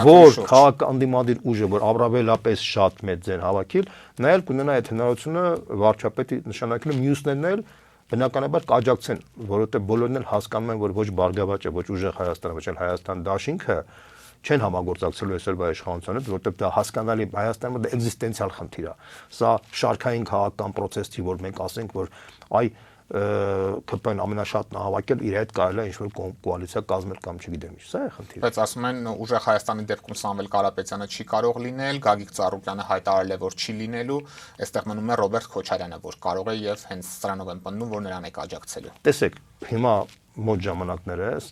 որ քաղաքական ընդդիմադիր ուժը որ առավելապես շատ մեծ ձեր հավաքիլ, նա էլ կունենա այդ հնարավորությունը վարչապետի նշանակելու մյուսներն էլ բնականաբար կաջակցեն, որովհետեւ բոլորն էլ հասկանում են, որ ոչ Բարգավաճը, ոչ ուժեղ Հայաստանը, ոչ էլ Հայաստան դաշինքը չեն համագործակցելու այսօրվա իշխանության հետ, որովհետեւ դա հասկանալի Հայաստանում դա էգզիստենցիալ խնդիր է։ Սա շարքային քաղաքական process չի, որ մենք ասենք, որ այ ԿՊ-ն ամենաշատն է հավաքել, իր հետ կարելի է ինչ-որ կոալիցիա կազմել կամ չգիտեմ ինչ, սա է խնդիրը։ Բայց ասում են ուժեղ Հայաստանի դեպքում Սամվել Կարապետյանը չի կարող լինել, Գագիկ Ծառուկյանը հայտարարել է, որ չի լինելու, այստեղ մնում է Ռոբերտ Քոչարյանը, որ կարող է եւ հենց սրանով են պնդում, որ նրան է աջակցելու։ Տեսեք, հիմա մոտ ժամանակներս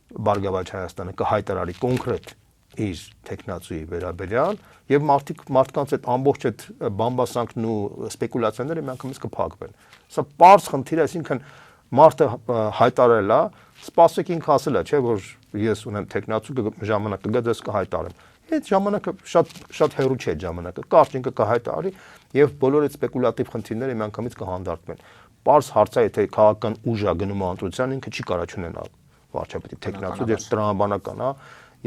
Բարգավաճ Հայաստանը կհայտարարի կոնկրետ իր տեխնացուի վերաբերյալ եւ մարդկանց այդ ամբողջ այդ բամբասանքն ու սպեկուլյացիաները միանգամից կփակվեն։ Սա պարզ խնդիր է, այսինքն մարդը հայտարարել է, սպասեք ինքը ասել է, չէ՞ որ ես ունեմ տեխնացու ժամանակ կգա դες կհայտարարեմ։ Այդ ժամանակը շատ հեռու չէ ժամանակը, կարճ ինքը կհայտարարի եւ բոլոր այդ սպեկուլյատիվ խնդիրները միանգամից կհանդարտվեն։ Պարզ հարց է, եթե քաղաքական ուժ է գնում ընտրության, ինքը չի կարող չունենալ վարչապետի տեխնացու դեր տրամաբանական է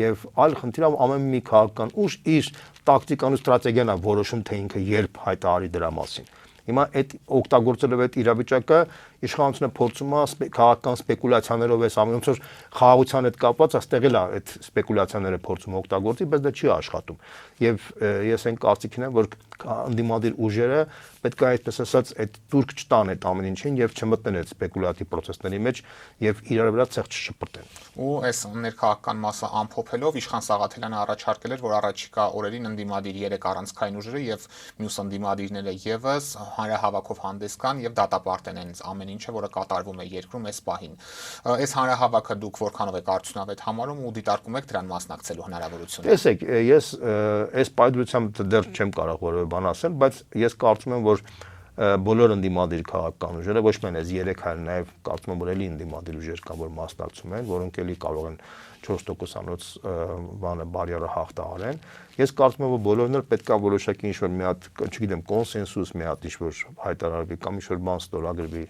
եւ այլ խնդիրը ամեն մի քաղաքական ուժ իր տակտիկան ու ստրատեգիան է որոշում թե ինքը երբ հայտարարի դրա մասին։ Հիմա այդ օգտագործելով այդ իրավիճակը իշխանությունը փորձում է քաղաքական սպեկուլյացիաներով այս ամեն ինչ խաղաղության հետ կապված այստեղ էլ է այդ սպեկուլյացիաները փորձում օգտագործի, բայց դա չի աշխատում։ Եվ ես այն կարծիքին եմ, որ ընդդիմադիր ուժերը պետք է այդպես ասած այդ турք չտան այդ ամեն ինչին եւ չմտնեն այդ սպեկուլյատիվ process-ների մեջ եւ իրար վրա ցեղ չշպրտեն։ Ու այս ներքաղաքական մասը ամփոփելով Իշխան Սաղաթելյանը առաջարկել էր, որ առաջիկա օրերին ընդդիմադիր 3 առանցքային ուժերը եւ մյուս ընդդիմադիրները եւս հանրահավաքով հանդես գան եւ դատապարտեն այս ամեն ինչը, որը կատարվում է երկրում այս պահին։ Այս հանրահավաքը դուք որքանով եք արդյունավետ համարում ու դիտարկում եք դրան մասնակցելու հնարավորությունը։ Տեսեք, ես այս պայծրությամբ դեռ չեմ կարող որևէ բան ասել, բայց ես կարծում եմ, որ բոլոր ընդդիմադիր քաղաքական ուժերը, ոչ միայն այս 3 հայր, նաև կարծում եմ, որ էլի ընդդիմադիր ուժեր կան, որ մասնակցում են, որոնք էլի կարող են 4%-անոց բանը բարիերը հաղթահարեն։ Ես կարծում եմ, որ բոլորն էլ պետք է որոշակի ինչ-որ մի հատ, չգիտեմ, կոնսենսուս մի հատ ինչ-որ հայտարարվի կամ ինչ-որ բան ստորագրվի,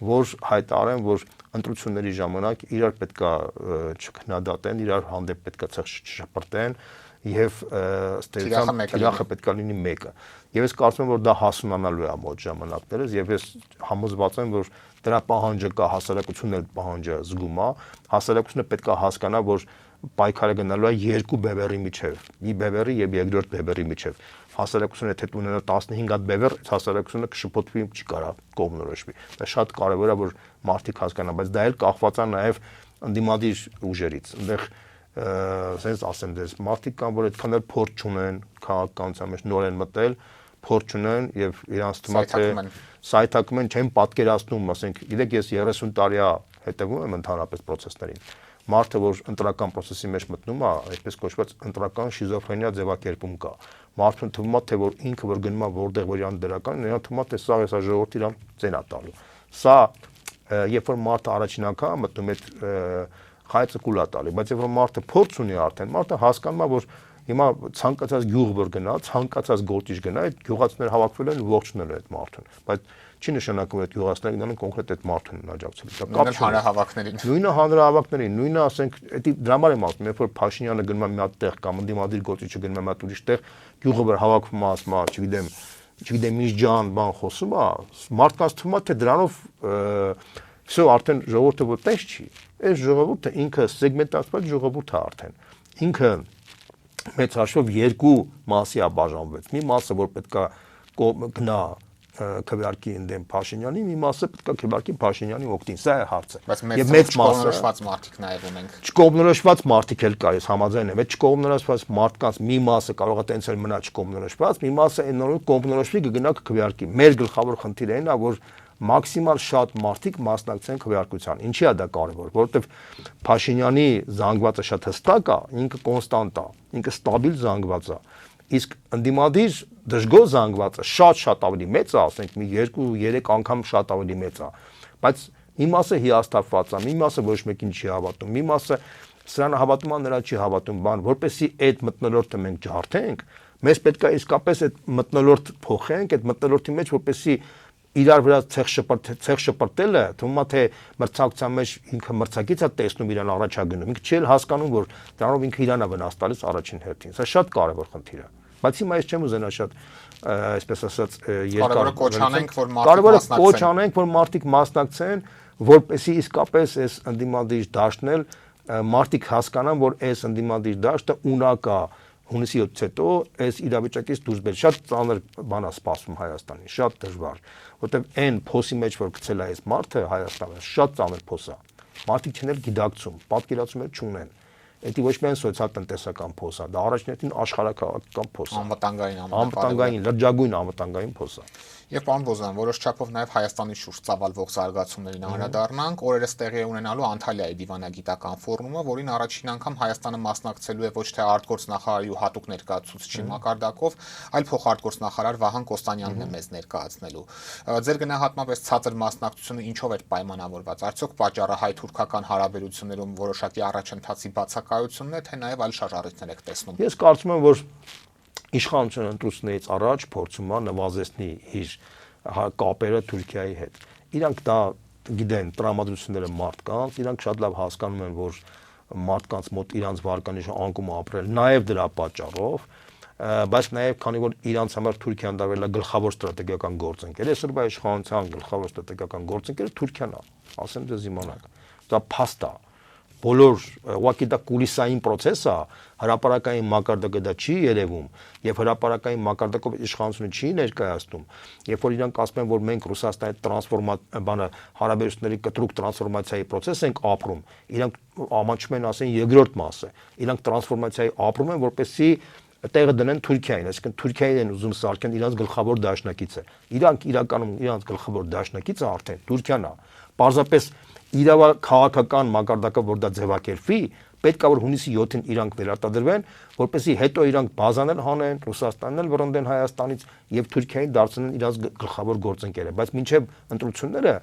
որ հայտարարեն, որ ընտրությունների ժամանակ իրար պետք է չքննադատեն, իրար հանդեպ պետք է ցեղ չշպրտեն եւ թիրախը պետք է լինի մեկը։ Եվ ես կարծում եմ, որ դա հասունանալու է մոտ ժամանակներս եւ ես համոզված եմ, որ դրա պահանջը կա, հասարակությունն էլ պահանջը զգում է, հասարակությունը պետք է հասկանա, որ պայքարը գնալու է երկու բևեռի միջև, մի բևեռի եւ երկրորդ բևեռի միջև։ Հասարակությունը եթե ունենա 15 հատ բևեռ, հասարակությունը կշփոթվի, չի կարա կողմնորոշվի։ Դա շատ կարեւոր է, որ մարդիկ հասկանան, բայց դա էլ կախված է նաեւ ընդդիմադիր ուժերից։ Այնտեղ sense ասեմ դες մարդիկ կան, որ այդքան էլ փորձ չունեն քաղաքականության մեջ նոր են մտել, փորձ չունեն եւ իրանց թվում է թե սայթակում են, չեն պատկերացնում, ասենք, գիտեք, ես 30 տարի է հետևում եմ ընդհանրապես process-ներին։ Մարդը, որ ընտրական process-ի մեջ մտնում է, այսպես կոչված ընտրական շիզոֆրենիա ձևակերպում կա։ Մարդուն թվում է, թե որ ինքը որ գնում է որտեղ որ իրան դրական, նրան թվում է, թե սա էսա ժողովրդի իրան ծեն է տալու։ Սա երբ որ մարդը առաջին անգամ մտնում է խայծը կուլա տալի, բայց երբ որ մարդը փորձ ունի արդեն, մարդը հասկանում է, որ Հիմա ցանկացած գյուղ որ գնա, ցանկացած գործիչ գնա, այդ գյուղացիները հավաքվել են ողջունել այդ մարդուն, բայց չի նշանակում այդ գյուղացիները գնան կոնկրետ այդ մարդուն աջակցել։ Դա կապ չունի հանրահավաքներին։ Նույնը հանրահավաքներին, նույնը ասենք, դա դրա համար եմ ասում, երբ որ Փաշինյանը գնում է մի հատ տեղ կամ ընդդիմադիր գործիչը գնում է մի հատ ուրիշ տեղ, գյուղը վրա հավաքվում է, ասում է, չգիտեմ ինչ ջան, բան խոսում է, մարդկանց թվում է թե դրանով всё արդեն ժողովուրդը ոտնես չի։ Այս ժողովուրդը ինքը սեգմենտացված ժողովուրդ է արդեն։ Ինքը մեծ հաշվով երկու մասի է բաժանված։ Մի մասը որ պետքա գնա քվեարկի ընդդեմ Փաշինյանի, մի մասը պետքա քվեարկի Փաշինյանի օգտին։ Սա է հարցը։ Եվ մեծ կողմնորոշված մարդիկ նաև ունենք։ Չկողմնորոշված մարդիկ էլ կա, ես համաձայն եմ, այդ չկողմնորոշված մարդկանց մի մասը կարող է տենց էլ մնա չկողմնորոշված, մի մասը այն նորմալ կողմնորոշվի կգնա քվեարկի։ Մեր գլխավոր խնդիրը այն է, որ մաքսիմալ շատ մարդիկ մասնակցեն քվեարկության։ Ինչի է դա կարևոր, որովհետև Փաշինյանի զանգվածը շատ հստակ է, ինքը կոնստանտ է, ինքը ստաբիլ զանգված է։ Իսկ ընդդիմադիր դժգոհ զանգվածը շատ ավելի մեծ է, ասենք մի 2-3 անգամ շատ ավելի մեծ է, բայց մի մասը հիասթափված է, մի մասը ոչ մեկին չի հավատում, մի մասը սրան հավատում է, նրա չի հավատում, բան, որպեսզի այդ մթնոլորտը մենք ջարդենք, մեզ պետք է իսկապես այդ մթնոլորտ փոխենք, այդ մթնոլորտի մեջ որպեսզի իրար վրա ցեղ շպրտելը, թվում է թե մրցակցության մեջ ինքը մրցակից է տեսնում իրան առաջ է գնում, ինքը չի հասկանում, որ դրանով ինքը իրան է վնաս տալիս առաջին հերթին։ Սա շատ կարևոր խնդիր է։ Բայց հիմա ես չեմ ուզենա շատ այսպես ասած երկար կոչ անենք, որ մարդիկ մասնակցեն, որպեսզի իսկապես այս ընդդիմադիր դաշտն էլ մարդիկ հասկանան, որ այս ընդդիմադիր դաշտը ունակ է հունիսի 7-ից հետո այս իրավիճակից դուրս բեր։ Շատ ծանր բան է սպասում Հայաստանին, շատ դժվար, որտեղ այն փոսի մեջ որ գցել է այս մարդը Հայաստանը, շատ ծանր փոս է։ Մարդիկ չեն էլ գիտակցում, պատկերացումներ չունեն։ Դա ոչ միայն սոցիալ-տնտեսական փոս է, դա առաջնային աշխարհակաղակական փոս է։ Անվտանգային, լրջագույն անվտանգային փոս է։ Եվ պարոն Բոզոյան, որոշ չափով նաև Հայաստանի շուրջ ծավալվող զարգացումներին անդրադառնանք, օրերս տեղի է ունենալու Անտալիայի դիվանագիտական ֆորումը, որին առաջին անգամ Հայաստանը մասնակցելու է ոչ թե արտգործնախարարի ու հատուկ ներկայացուցչի մակարդակով, այլ փոխարտգործնախարար Վահան Կոստանյանն է մեզ ներկայացնելու։ Ձեր գնահատմամբ այս ցածր մասնակցությունը ինչով է պայմանավորված։ Արդյոք պատճառը հայ-թուրքական հարաբերություններում որոշակի առաջընթացի բացակայությունն է, թե նաև այլ շարժառիթներ եք տեսնում։ Ես կարծում եմ, որ իշխանությունը ընտրություններից առաջ փորձում է նվազեցնի իր կապերը Թուրքիայի հետ։ Իրանք դա գիտեն, տրամադրությունները մարդկանց, իրանք շատ լավ հասկանում են, որ մարդկանց մոտ իրանց վարկանիշը անկում ապրել, նաև դրա պատճառով, բայց նաև քանի որ իրանց համար Թուրքիան դարձել է գլխավոր ստրատեգիական գործընկեր, այսօրվա իշխանության գլխավոր ստրատեգիական գործընկերը Թուրքիան է, ասեմ դες իմանաք։ Դա փաստ է։ Բոլոր ուղղակի դա կուլիսային process է, հրապարակային մակարդակը դա չի երևում, եւ հրապարակային մակարդակով իշխանությունը չի ներկայացնում, երբ որ իրանք ասում են, որ մենք Ռուսաստանի հարաբերությունների կտրուկ տրանսֆորմացիայի process ենք ապրում, իրանք ամանչում են ասեն երկրորդ մասը, իրանք տրանսֆորմացիայի ապրում են, որպեսզի տեղը դնեն Թուրքիային, այսինքն Թուրքիային են ուզում սարքեն իրանց գլխավոր դաշնակիցը։ Իրանք իրականում իրանց գլխավոր դաշնակիցը արդեն Թուրքիան է։ Պարզապես իրավաքաղաքական մակարդակը որ դա ձևակերպվի, պետք է որ հունիսի 7-ին իրանք վերարտադրվեն, որպեսզի հետո իրանք բազանել հանեն, Ռուսաստանն էլ վռնդեն Հայաստանից եւ Թուրքիային դարձնեն իրաց գլխավոր գործընկերը, բայց մինչեւ ընտրությունները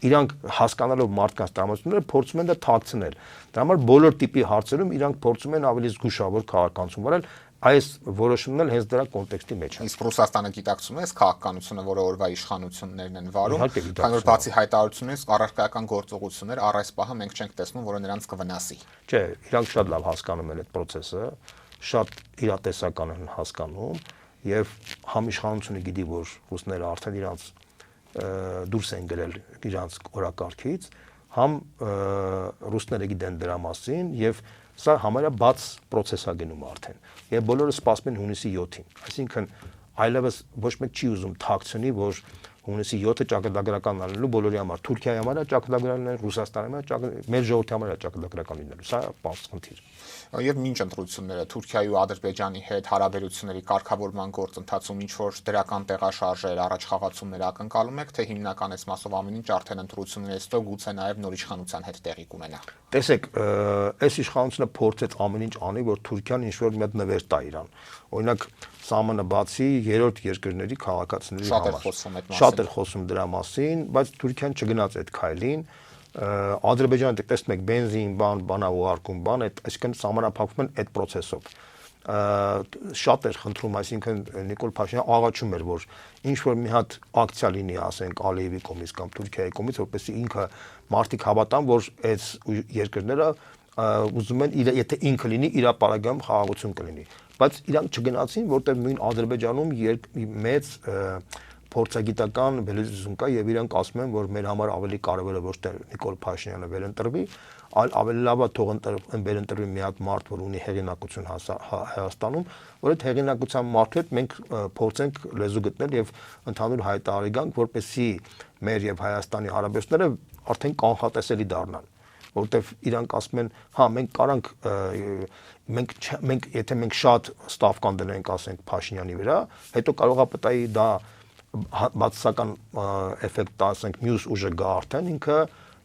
իրանք հասկանալով մարդկանց տրամադրությունները փորձում են դա թաքցնել։ Դրա համար բոլոր տիպի հարցերում իրանք փորձում են ավելի զգուշավոր քաղաքականություն վարել, այս որոշումն էլ հենց դրա կոնտեքստի մեջ է։ Իսկ Ռուսաստանը գիտակցում է այս քաղաքականությունը, որը օրվա իշխանություններն են վարում, քանի որ բացի հայտարարություններից առարկայական գործողություններ առ այս պահը մենք չենք տեսնում, որը նրանց կվնասի։ Չէ, իրանք շատ լավ հասկանում են այդ process-ը, շատ իրատեսական են հասկանում եւ համ իշխանությունը գիտի, որ ռուսները արդեն իրանց դուրս են գրել իրանց օրակարգից, համ ռուսները գիտեն դրա մասին եւ սա համարյա բաց process է գնում արդեն։ Եվ բոլորը սպասում են հունիսի 7-ին։ Այսինքն այլևս ոչ մեկ չի ուզում թաքցնի, որ հունիսի 7-ը ճակատագրական լինելու բոլորի համար, Թուրքիայի համար է ճակատագրական լինելու, Ռուսաստանի համար մեր ժողովրդի համար է ճակատագրական լինելու։ Սա բաց խնդիր։ Եվ մինչ ընտրությունները Թուրքիայի ու Ադրբեջանի հետ հարաբերությունների կարգավորման գործընթացում ինչ որ դրական տեղաշարժեր, առաջխաղացումներ ակնկալում եք, թե հիմնական այս մասով ամեն ինչ արդեն ընտրություններից հետո գուցե նաև նոր իշխանության հետ տեղի կունենա։ Տեսեք, այս իշխանությունը փորձեց ամեն ինչ անի, որ Թուրքիան ինչ որ մի հատ նվեր տա իրան։ Օրինակ սահմանը բացի երրորդ երկրների քաղաքացիների համար շատ էր խոսում դրա մասին, բայց Թուրքիան չգնաց այդ քայլին։ Ադրբեջանը տեսնում եք բենզին, բանա ուղարկում, այսինքն սահմանափակվում են այդ process-ով։ շատ էր խնդրում, այսինքն Նիկոլ Փաշինյանը աղաչում էր, որ ինչ որ մի հատ ակցիա լինի, ասենք Ալիևի կողմից կամ Թուրքիայի կողմից, որպեսզի ինքը մարդիկ հավատան, որ այս երկրները ուզում են եթե ինքը լինի, իր պարագայում խաղաղություն կլինի, բայց իրանք չգնացին, որտեղ նույն Ադրբեջանում մեծ փորձագիտական վերլուծություն կա եւ իրանք ասում են, որ մեր համար ավելի կարեւոր է ոչ թե Նիկոլ Փաշինյանը վերընտրվի, այլ ավելի լավ է թող վերընտրվի մի հատ մարդ, որ ունի հեղինակություն Հայաստանում, որ այդ հեղինակության մարդու հետ մենք փորձենք լեզու գտնել եւ ընդհանուր հայտարարի գանք, որպեսզի մեր եւ Հայաստանի հարաբերությունները արդեն կանխատեսելի դառնան, որտեվ իրանք ասում են, հա, մենք կարանք մենք եթե մենք շատ ստավկան դնենք, ասենք Փաշինյանի վրա, հետո կարող է պատահի դա բացասական էֆեկտ տա, ասենք մյուս ուժը գա արդեն ինքը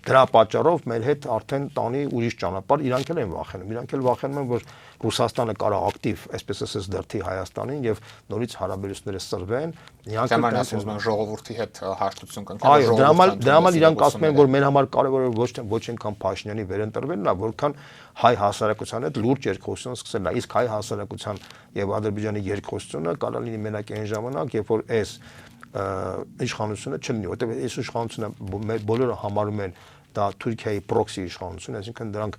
դրա պատճառով մեր հետ արդեն տանի ուրիշ ճանապարհ, իրանք էլ են վախենում, իրանք էլ վախենում են, որ Ռուսաստանը կարա ակտիվ, այսպես ասած, դրթի Հայաստանին եւ նորից հարաբերությունները սրվեն, իրանք ասում են ժողովրդի հետ հաշտություն կնքեն, այո, դրա համար իրանք ասում են, որ մեր համար կարևորը ոչ այնքան Փաշինյանի վերընտրվելն է, որքան հայ հասարակության հետ լուրջ երկխոսություն սկսելն է, իսկ հայ հասարակության եւ Ադրբեջանի երկխոսությունը կարա լինի մենակ այն ժամանակ, երբ որ այս իշխանությունը չլինի, որտեղ այս իշխանությունը բոլորը համարում են դա Թուրքիայի պրոքսի իշխանություն, այսինքն դրանք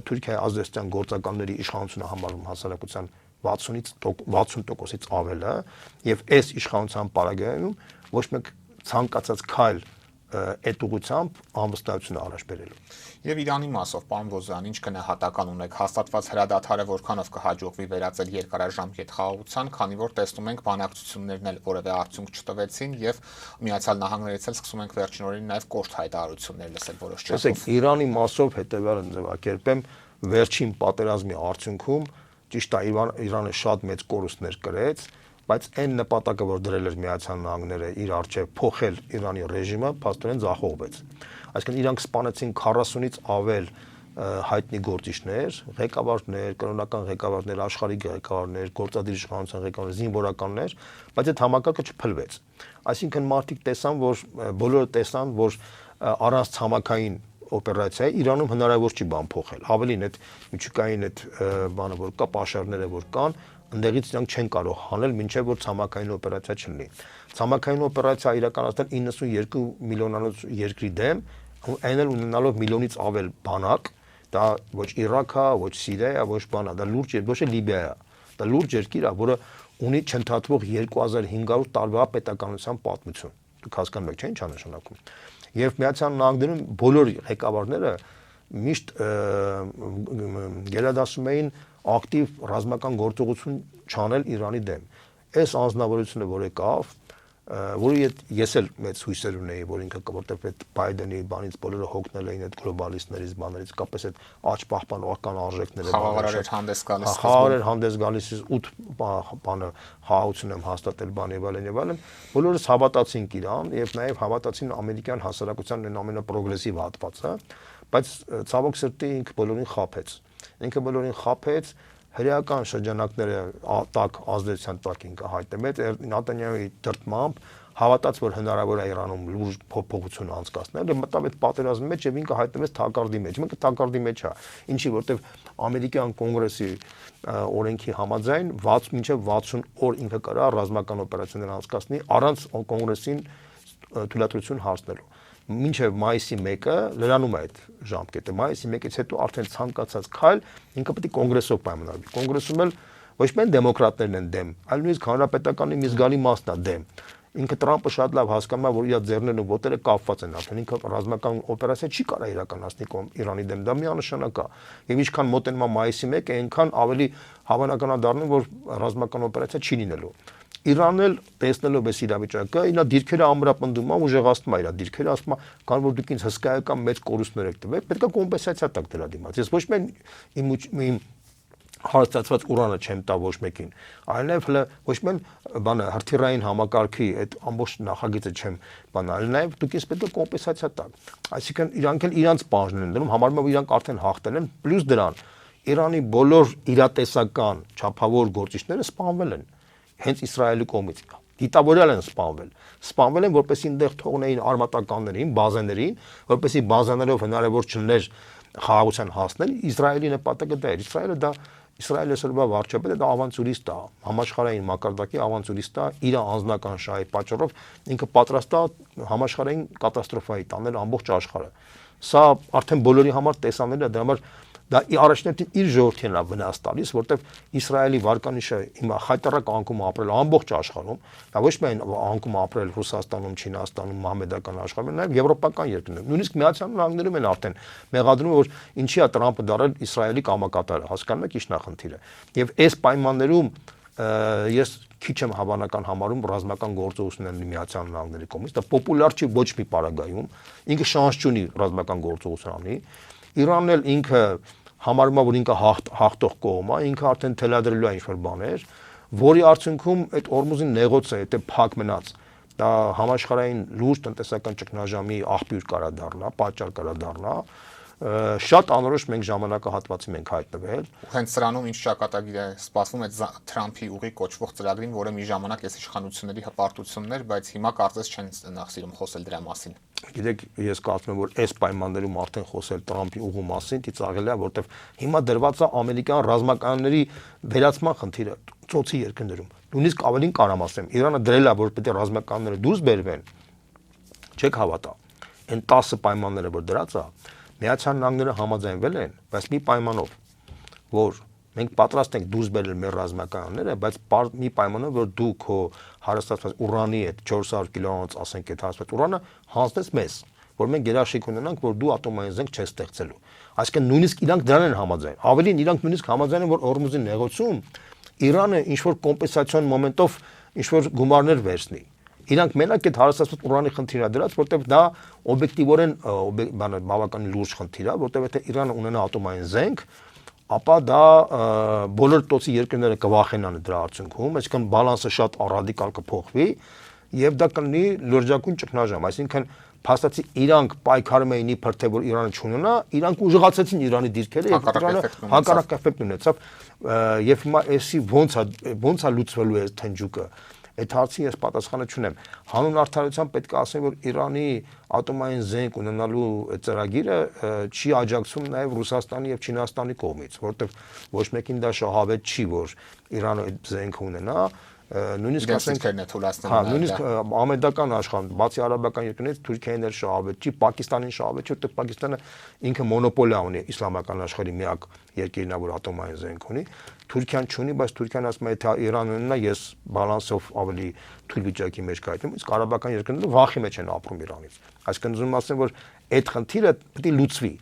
Թուրքիայի ազդեցության գործականների իշխանությունը համարում հասարակության 60%-ից ավելը եւ այս իշխանության պարագայում ոչ մեկ ցանկացած քայլ այդ ուղղությամբ անվստահություն առաջ բերելու։ Եվ Իրանի մասով, պարոն Բոզոյան, ինչ գնահատական ունեք, հաստատված հրադադարը որքանով կհաջողվի վերածել երկարաժամկետ խաղաղության, քանի որ տեսնում ենք բանակցություններն էլ որևէ արդյունք չտվեցին եւ Միացյալ Նահանգներից էլ սկսում ենք վերջին օրերին նաեւ կոշտ հայտարարություններ լսել որոշ չափով։ Տեսեք, Իրանի մասով հետեւյալը ձևակերպեմ, վերջին պատերազմի արդյունքում ճիշտ է Իրանը շատ մեծ կորուստներ կրեց, բայց այն նպատակը, որ դրել էր Միացյալ Նահանգները իր արժեվ փոխել Իրանի ռեժիմը, փաստորեն ձախողվեց։ Այսինքն իրանք սպանեցին 40-ից ավել հայտնի գործիչներ, ղեկավարներ, կրոնական ղեկավարներ, աշխարհիկ ղեկավարներ, գործադիր իշխանության ղեկավարներ, զինվորականներ, բայց այդ համակարգը չփլվեց։ Այսինքն մարդիկ տեսան, որ բոլորը տեսան, որ առանց ցամաքային օպերացիայի Իրանում հնարավոր չի բան փոխել։ Ավելին այդ միջուկային այդ բանը որ կա, պաշարները որ կան, ընդեղից իրանք չեն կարող հանել, մինչև որ ցամաքային օպերացիա չլինի։ Ցամաքային օպերացիա իրականացնել 92 միլիոնանոց երկրի դեմ, այն էլ ունենալով միլիոնից ավել բանակ, դա ոչ Իրաք է, ոչ Սիրիա է, ոչ բան է, դա լուրջ երկիր, ոչ է Լիբիա է։ Դա լուրջ երկիր է, որը ունի չընդհատվող 2500 տարվա պետականության պատմություն։ Դուք հասկանում եք, չէ՞, ինչ է նշանակում։ Երբ Միացյալ Նահանգներում բոլոր ղեկավարները միշտ գերադասում էին ակտիվ ռազմական գործողություն չանել Իրանի դեմ։ Այս անձնավորությունը, որ եկավ, որի ես էլ մեծ հույսեր ունեի, որ ինքը որտեղ այդ Բայդենի բանից բոլորը հոգնել էին այդ գլոբալիստներից, բաներից, կապես այդ աճ պահպանողական արժեքները, խաղաղարար հանդես գալիս, խաղաղարար հանդես գալիս 8 բանը խաղաղություն եմ հաստատել բան եւ այլն, բոլորս հավատացինք իրան եւ նաեւ հավատացին ամերիկյան հասարակության այն ամենապրոգրեսիվ հատվածը, բայց ցավոք սրտի ինքը բոլորին խաբեց, հրեական շրջանակները տակ ազդեցության տակ ինքը հայտնվեց, Նետանյահուի դրդմամբ հավատաց, որ հնարավոր է Իրանում լուրջ փոփոխություն անցկացնել, մտավ այդ պատերազմի մեջ եւ ինքը հայտնվեց թակարդի մեջ։ Ինքը թակարդի մեջ է, ինչի որտեվ ամերիկյան կոնգրեսի օրենքի համաձայն մինչև 60 օր ինքը կարա ռազմական օպերացիաներ անցկացնի առանց կոնգրեսին թույլատրություն հարցնելու։ Մինչև մայիսի 1-ը լրանում է այդ ժամկետը։ Մայիսի 1-ից հետո արդեն ցանկացած քայլ ինքը պետք է կոնգրեսով պայմանավորվի։ Կոնգրեսում էլ ոչ միայն դեմոկրատներն են դեմ, այլ նույնիսկ հանրապետականի մի զգալի մասն է դեմ։ Ինքը Տրամպը շատ լավ հասկանում է, որ իր ձեռներն ու ոտերը կապված են, արդեն ինքը ռազմական օպերացիա չի կարող իրականացնել Իրանի դեմ, դա միանշանակ է։ Եվ ինչքան մոտենում է մայիսի 1-ը, այնքան ավելի հավանական է դառնում, որ ռազմական օպերացիա չի լինելու։ Իրանն էլ տեսնելով այս իրավիճակը, նա դիրքերը ամրապնդում է, ուժեղացնում է իր դիրքերը, ասում է, «Կան որ դուք ինձ հսկայական մեծ կորուստներ եք տվել, պետք է կոմպենսացիա տակ դրա դիմաց։ Ես ոչ միայն իմ հարստացված ուրանը չեմ տա ոչ մեկին, այլ նաև ոչ միայն բանը հրթիռային համակարգի այդ ամբողջ նախագիծը չեմ բան, այլ նաև դուք ինձ պետք է կոմպենսացիա տաք»։ Այսինքն իրանք էլ իրանց բաժնեն են դնում, համարում են, որ իրանք արդեն հաղթել են, պլյուս դրան Իրանի բոլոր իրատեսական չափավոր գործիչները սպանվել են հենց Իսրայելի կողմից, դիտավորյալ են սպանվել են, որպեսզի այնտեղ թողնեին արմատականներին, բազաներին, որպեսզի բազաներով հնարավոր չլներ խաղաղության հասնել, Իսրայելի նպատակը դա էր, Իսրայելը դա Իսրայելը սրբա վարչապետը դա ավանցուրիստ է, համաշխարհային մակարդակի ավանցուրիստ է, իր անձնական շահի պատճառով ինքը պատրաստ է համաշխարհային կատաստրոֆայի տանել ամբողջ աշխարհը։ Սա արդեն բոլորի համար տեսանելի է, դրա համար դա առաջնորդին իր ժողովրդին է վնաս տալիս, որտեվ Իսրայելի վարկանիշը հիմա խայտարակ անկում ապրել ամբողջ աշխարհում, դա ոչ միայն անկում ապրել Ռուսաստանում, Չինաստանում, մահմեդական աշխարհում, նաև եվրոպական երկրներում։ Նույնիսկ Միացյալ Նահանգներում են արդեն մեղադրում, որ ինչի է Տրամպը դարել Իսրայելի կամակատարը, հասկանում եք ինչ նախնդիրը։ Եվ այս պայմաններում ես քիչ եմ հավանական համարում ռազմական գործողությունների Միացյալ Նահանգների կողմից, դա պոպուլյար չի ոչ մի պարագայում, ինքը շանս չունի ռազմական գործողություն անի։ Իրանն էլ ինքը համարում է, որ ինքը հաղթող կողմ է, ինքը արդեն թելադրելու է ինչ-որ բաներ, որի արդյունքում այդ Օրմուզի նեղոցը, եթե փակ մնաց, դա համաշխարհային լուրջ տնտեսական ճգնաժամի աղբյուր կարա դառնա, պատճառ կարա դառնա, շատ անորոշ մենք ժամանակահատվածի ենք հայտնվել։ Հենց սրանում ինչ ճակատագիր է սպասվում այդ Թրամփի ուղի կոչվող ծրագրին, որը մի ժամանակ այս իշխանությունների հպարտություններ, բայց հիմա կարծես չեն նախ սիրում խոսել դրա մասին։ Գիտեք, ես կարծում եմ, որ այս պայմաններում արդեն խոսել Տրամփի ուղու մասին ծիծաղելի է, որտեվ հիմա դրված է ամերիկյան ռազմականների վերացման խնդիրը ծոցի երկրներում։ Նույնիսկ ավելին կարամ ասեմ, Իրանը դրել է, որ պետք է ռազմականները դուրս բերվեն։ Չեք հավատա։ Այն 10 պայմանները, որ դրած է, Միացյալ Նահանգները համաձայնվել են, բայց մի պայմանով, որ մենք պատրաստ ենք դուրս բերել մեր ռազմականները, բայց մի պայմանով, որ դու քո հարստացված ուրանի այդ 400 կիլոոնց, ասենք, այդ հարստացված ուրանը հանձնես մեզ, որ մենք երաշխիք ունենանք, որ դու ատոմային զենք չես ստեղծելու։ Այսինքն նույնիսկ իրանք դրան են համաձայն։ Ավելին իրանք նույնիսկ համաձայն են, որ Օրմուզի նեղոցում Իրանը ինչ-որ կոմպենսացիոն մոմենտով ինչ-որ գումարներ վերցնի։ Իրանք մենակ այդ հարստացված ուրանի խնդիրը դրած, որտեղ դա օբյեկտիվորեն բավականին լուրջ խնդիր է, որտեղ եթե Իրանը ունենա ատոմային զենք, ապա դա բոլոր տոցի երկրները կվախենան դրա արդյունքում, այսինքն բալանսը շատ ռադիկալ կփոխվի եւ դա կլինի լրջագույն ճգնաժամ, այսինքն փաստացի իրանք պայքարում էին իբր թե որ Իրանը չունենա, իրանք ուժեղացեցին Իրանի դիրքերը եւ Իրանը հակառակ էֆեկտ ունեցավ եւ հիմա էսի ոնց է լուծվելու է թնջուկը։ Այդ հարցի ես պատասխանը չունեմ։ Հանուն արդարության պետք է ասեմ, որ Իրանի ատոմային զենք ունենալու ծրագիրը չի աջակցում նաև Ռուսաստանի եւ Չինաստանի կողմից, որովհետեւ ոչ մեկին դա շահավետ չի, որ Իրանը այդ զենքը ունենա, նույնիսկ ասենք նույնիսկ ամերիկական աշխարհում, բացի արաբական երկրներից Թուրքիան էլ շահավետ չի, Պակիստանին շահավետ չի, որտեղ Պակիստանը ինքը մոնոպոլիա ունի իսլամական աշխարհի միակ երկիրն է, որ ատոմային զենք ունի։ Թուրքիան չունի, բայց Թուրքիան ասում է, թե Իրանը ունենա, ես բալանսով ավելի թույլ վիճակի մեջ կայտնեմ, իսկ արաբական երկրները վախի մեջ են ապրում Իրանից։ Այսինքն ուզում ասեմ, որ այդ խնդիրը պետք է լուծվի,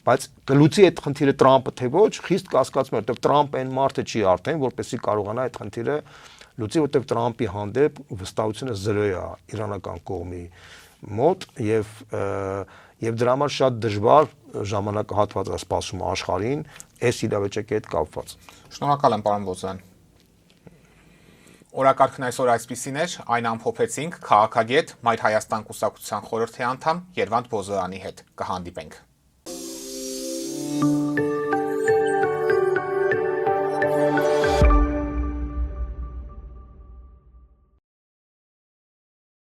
բայց կլուծի այդ խնդիրը Տրամպը թե ոչ, խիստ կասկածում եմ, որտեղ Տրամպը այն մարդը չի արդեն, որպեսզի կարողանա այդ խնդիրը լուծի, որտեղ Տրամպի հանդեպ վստահությունը 0 է իրանական կողմի մոտ եւ դրա համար շատ դժվար ժամանակահատված է սպասում աշխարհին այս իրավիճակի հետ կապված։ Շնորհակալ եմ, պարոն Բոզոյան։ Օրակարգն այսօր այսպիսին էր, այն ամփոփեցինք քաղաքագետ Մայր Հայաստան կուսակցության խորհրդի անդամ Երվանդ Բոզոյանի հետ։ Կհանդիպենք։